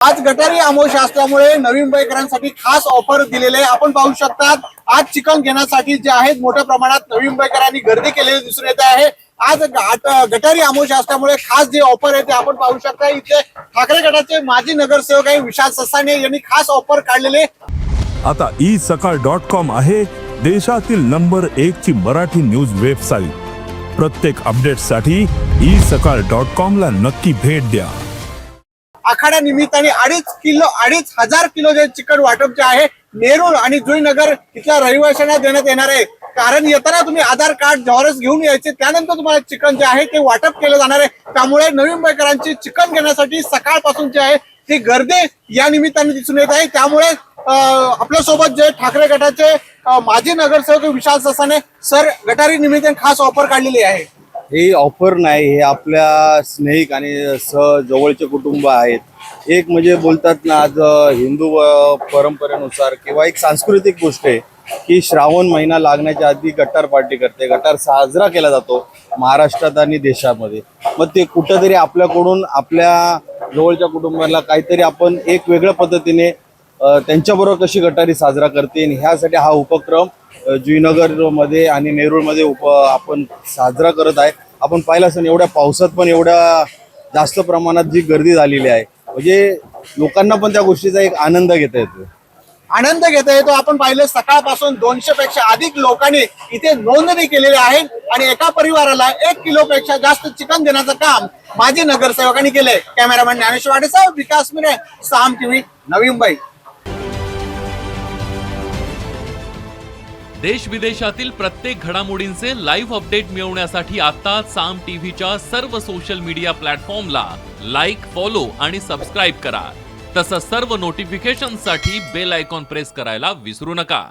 आज गटारी अमावस्या असल्यामुळे नवी मुंबईकरांसाठी खास ऑफर दिलेले आहे। आपण पाहू शकतात आज चिकन घेण्यासाठी जे आहेत मोठ्या प्रमाणात नवी मुंबईकरांनी गर्दी केलेली दिसून येत आहे। आज गटारी अमावस्या असल्यामुळे खास जे ऑफर आहे ते आपण पाहू शकता। इथे ठाकरे गटाचे माजी नगरसेवक आहे विशाल ससाने यांनी खास ऑफर काढलेले। आता isakal.com आहे देशातील नंबर 1 ची मराठी न्यूज वेबसाईट। प्रत्येक अपडेटसाठी isakal.com ला नक्की भेट द्या। आखाड्या निमित्ताने 2,500 किलो जे चिकन वाटप जे आहे नेरूळ आणि जुईनगर इथल्या रहिवाशांना देण्यात येणार आहे। कारण येताना तुम्ही आधार कार्ड झेरॉक्स घेऊन यायचे, त्यानंतर तुम्हाला चिकन जे आहे ते वाटप केलं जाणार आहे। त्यामुळे नवी मुंबईकरांची चिकन घेण्यासाठी सकाळपासून जे आहे ती गर्दी या निमित्ताने दिसून येत आहे। त्यामुळे आपल्या सोबत जे ठाकरे गटाचे माजी नगरसेवक विशाल ससाने सर गटारी निमित्ताने खास ऑफर काढलेली आहे। ही ऑफर नाही, हे आपल्या स्नेहिक आणि जवळचे कुटुंब आहेत। एक म्हणजे बोलतात ना, आज हिंदू परंपरेनुसार किंवा एक सांस्कृतिक गोष्ट आहे की श्रावण महिना लागण्याच्या आधी गटार पार्टी करते, गटार साजरा केला जातो महाराष्ट्रात आणि देशामध्ये। मग ते कुठंतरी आपल्याकडून आपल्या जवळच्या कुटुंबाला काहीतरी आपण एक वेगळ्या पद्धतीने त्यांच्याबरोबर कशी गटारी साजरा करते, ह्यासाठी हा उपक्रम जुईनगरमध्ये आणि नेरूळमध्ये आपण साजरा करत आहे। आपण पाहिलं असेल एवढ्या पावसात पण एवढ्या जास्त प्रमाणात जी गर्दी झालेली आहे, म्हणजे लोकांना पण त्या गोष्टीचा एक आनंद घेता येतो। आपण पाहिलं सकाळपासून 200 पेक्षा अधिक लोकांनी इथे नोंदणी केलेली आहे आणि एका परिवाराला 1 किलोपेक्षा जास्त चिकन देण्याचं काम माजी नगरसेवकांनी केलंय। कॅमेरामॅन ज्ञानेश्वर वाडेसह विकास मिरे, साम टीव्ही, नवी मुंबई। देश विदेशातील प्रत्येक घडामोडींचे लाईव्ह अपडेट मिळवण्यासाठी आता साम टीव्हीच्या सर्व सोशल मीडिया प्लॅटफॉर्मला लाईक, फॉलो आणि सबस्क्राईब करा। तसंच सर्व नोटिफिकेशनसाठी बेल आयकॉन प्रेस करायला विसरू नका।